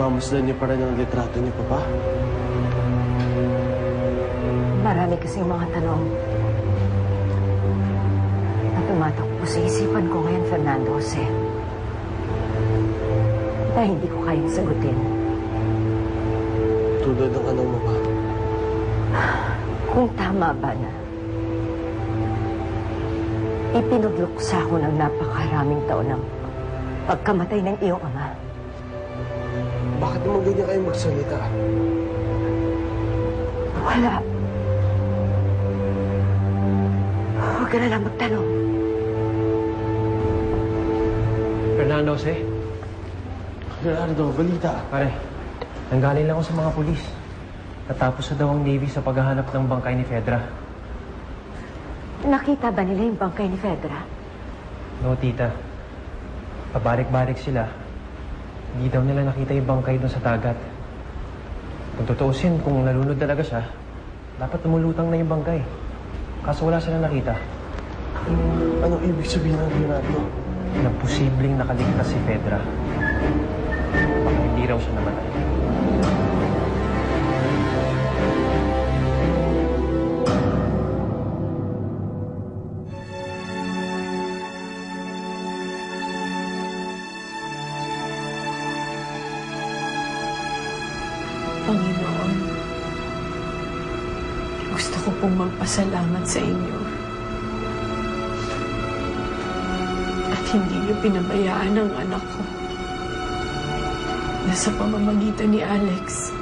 Namamasdan niyo pa rin ang litrato niyo, Papa? Marami kasing mga tanong na tumatakbo sa isipan ko ngayon, Fernando Jose. Na hindi ko kayang sagutin. Tulad ng anong mo, Pa? Kung tama ba na ipinudluksa ko ng napakaraming taon ng pagkamatay ng iyong ama. Bakit naman ganyan kayo magsalita? Wala. Huwag ka na lang magtanong. Fernando Jose? Gerardo, balita. Pare, nanggaling lang ako sa mga pulis. Natapos na daw ang Navy sa paghahanap ng bangkay ni Fedra. Nakita ba nila yung bangkay ni Fedra? No, tita. Pabalik-balik sila. Hindi daw nila nakita yung bangkay doon sa dagat. Kung tutuusin, kung nalunod talaga siya, dapat tumulutang na yung bangkay. Kaso wala sila nakita. Anong ibig sabihin ng Gerardo? Na posibleng nakaligtas si Fedra. Baka hindi raw siya namatay. Panginoon, gusto ko pong magpasalamat sa inyo. At hindi niyo pinabayaan ang anak ko na sa pamamagitan ni Alex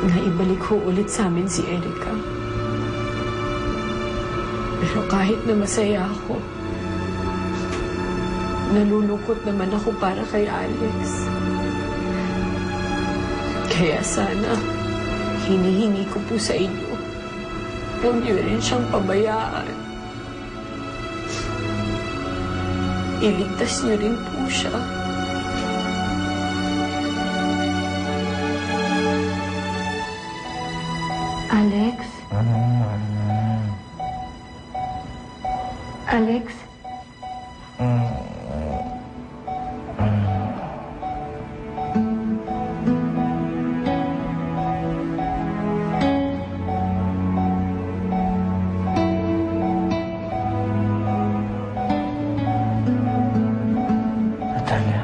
na ibalik ho ulit sa amin si Erica. Pero kahit na masaya ako, nalulungkot naman ako para kay Alex. Kaya sana, hinihingi ko po sa inyo, huwag niyo rin siyang pabayaan. Iligtas niyo rin po siya. Alex? Alex? Natalia.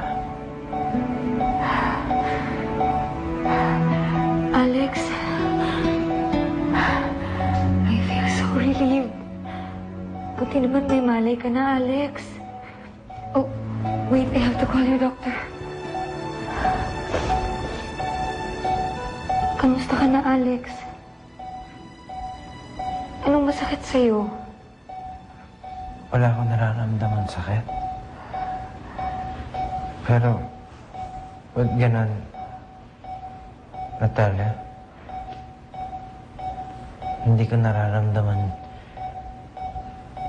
Alex? I feel so relieved. Buti naman may malay ka na, Alex. Oh, wait, I have to call your doctor. Kamusta ka na, Alex? Anong masakit sa'yo? Wala akong nararamdaman sakit. Pero, wag ganon. Natalia, hindi ko nararamdaman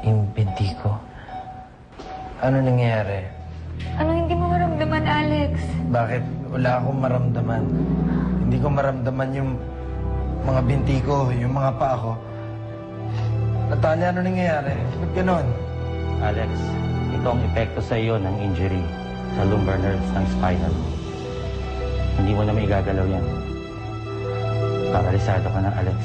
yung binti ko. Ano nangyayari? Ano hindi mo maramdaman, Alex? Bakit wala akong maramdaman? Hindi ko maramdaman yung mga binti ko, yung mga paa ko. Natalia, ano nangyayari? Ba't ganon? Alex, ito ang epekto sa iyo ng injury sa lumbar nerves ng spinal. Hindi mo na may gagalaw yan. Paralisado ka na, Alex.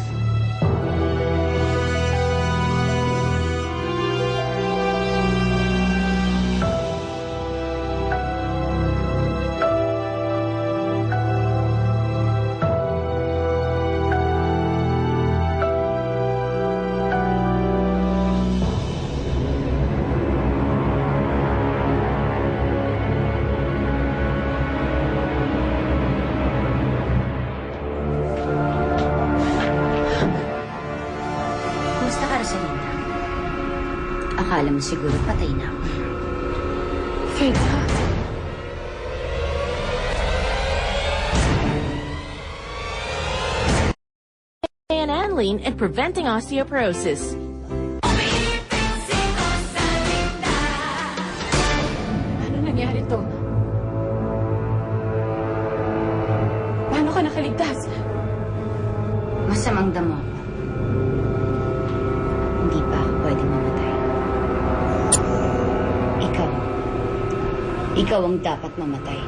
Akala mo siguro patay na ako. Fedra? And Anlene at preventing osteoporosis. Ano nangyari to? Paano ka nakaligtas? Masamang damo ako. Hindi pa ako pwedeng mamatay. Ikaw ang dapat mamatay.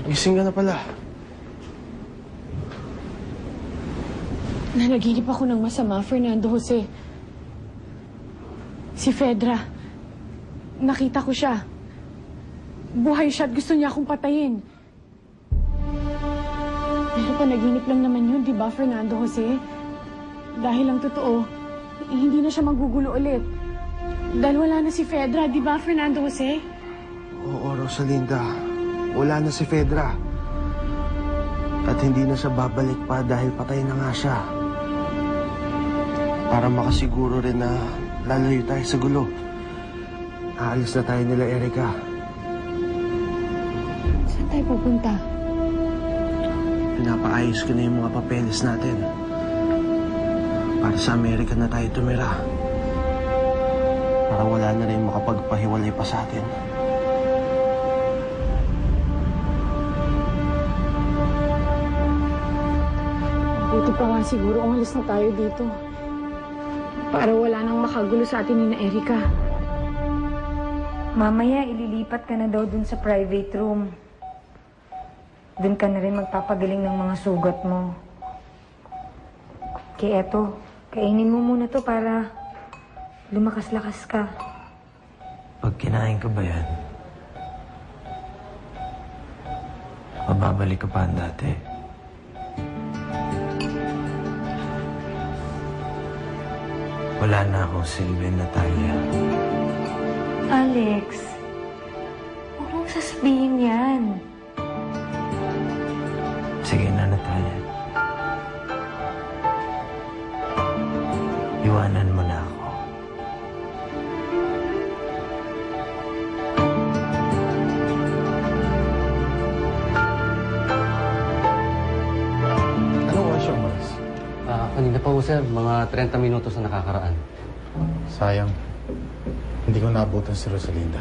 gising ka na pala. Nanaginip ako ng masama, Fernando Jose. Si Fedra. Nakita ko siya. Buhay siya at gusto niya akong patayin. Pero panaginip lang naman yun, di ba, Fernando Jose? Dahil ang totoo, hindi na siya magugulo ulit. Dahil wala na si Fedra, di ba, Fernando Jose? Oo, Rosalinda. Wala na si Fedra. At hindi na siya babalik pa dahil patay na nga siya. Para makasiguro rin na lalayo tayo sa gulo. Aalis na tayo nila, Erica. Saan tayo pupunta? Pinapaayos ko na yung mga papeles natin. Para sa Amerika na tayo tumira. Para wala na rin makapagpahiwalay pa sa atin. Buti pa nga siguro umalis na tayo dito. Para wala nang makagulo sa atin ni na Erica. Mamaya, ililipat ka na daw dun sa private room. Dun ka na rin magpapagaling ng mga sugat mo. Kaya eto, kainin mo muna to para lumakas-lakas ka. Pag kinain ko ba yan, mababalik ka pa ang dati. Wala na akong silbi, Natalia. Alex, huwag mong sasabihin yan. Sige na, Natalia. Iwanan mo na ako. Anong oras yung mas? Kanina pa po, sir. Mga 30 minutos na nakakaraan. Sayang. Hindi ko naabutan si Rosalinda.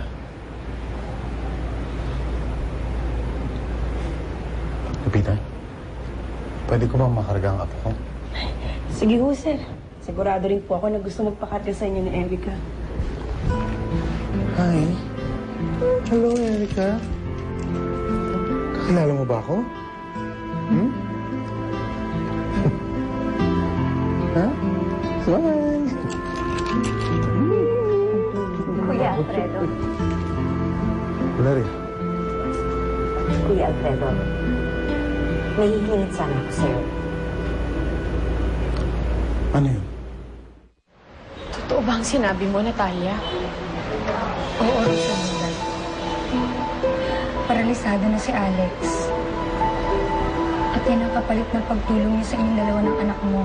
Lupita, pwede ko bang makarga ang apo ko? Sige ho, sir. Sigurado rin po ako na gusto magpakatya sa inyo ni Erica. Hi. Hello, Erica. Kakilala mo ba ako? Hmm? Ha? Smile! Kuya Alfredo. Wala rin. Kuya Alfredo. May hihingit sana ako sa'yo. Ano yun? Totoo ba ang sinabi mo, Natalia? Oo, Rosalinda. Paralisado na si Alex. At yan ang kapalit ng pagtulong niya sa inyong dalawa ng anak mo.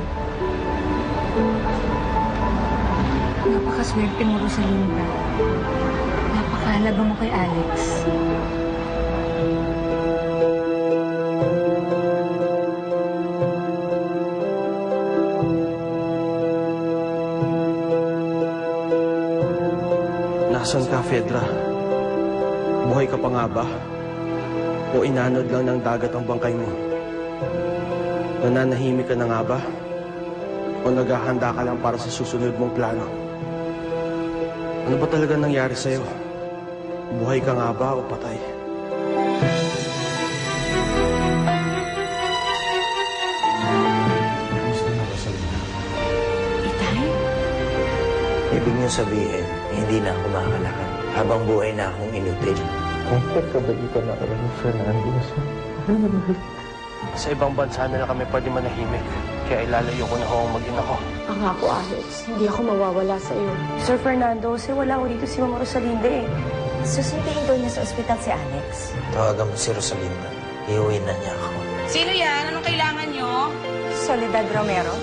Napakaswerte mo, Rosalinda. Napakahalaga mo kay Alex. Nasaan ka, Fedra? Buhay ka pa nga ba? O inanod lang ng dagat ang bangkay mo? Nananahimik ka na nga ba? O naghahanda ka lang para sa susunod mong plano? Ano ba talaga nangyari sa'yo? Buhay ka nga ba o patay? Gusto na Rosalinda. Itay? Ibig niyo sabihin, hindi na ako makakalakad habang buhay na akong inutil. Kung pagkabalikan na alam ni Fernando, sa ibang bansa na lang kami pwede manahimik. Kaya ilalayo ko na ako mag-ina ko. Pangako, Alex. Hindi ako mawawala sa iyo. Sir Fernando, kasi wala ko dito si Mama Rosalinda eh. Susunduin daw niya sa ospital si Alex. Tawagan mo si Rosalinda. Iuwi na niya ako. Sino yan? Anong kailangan nyo? Soledad Romero.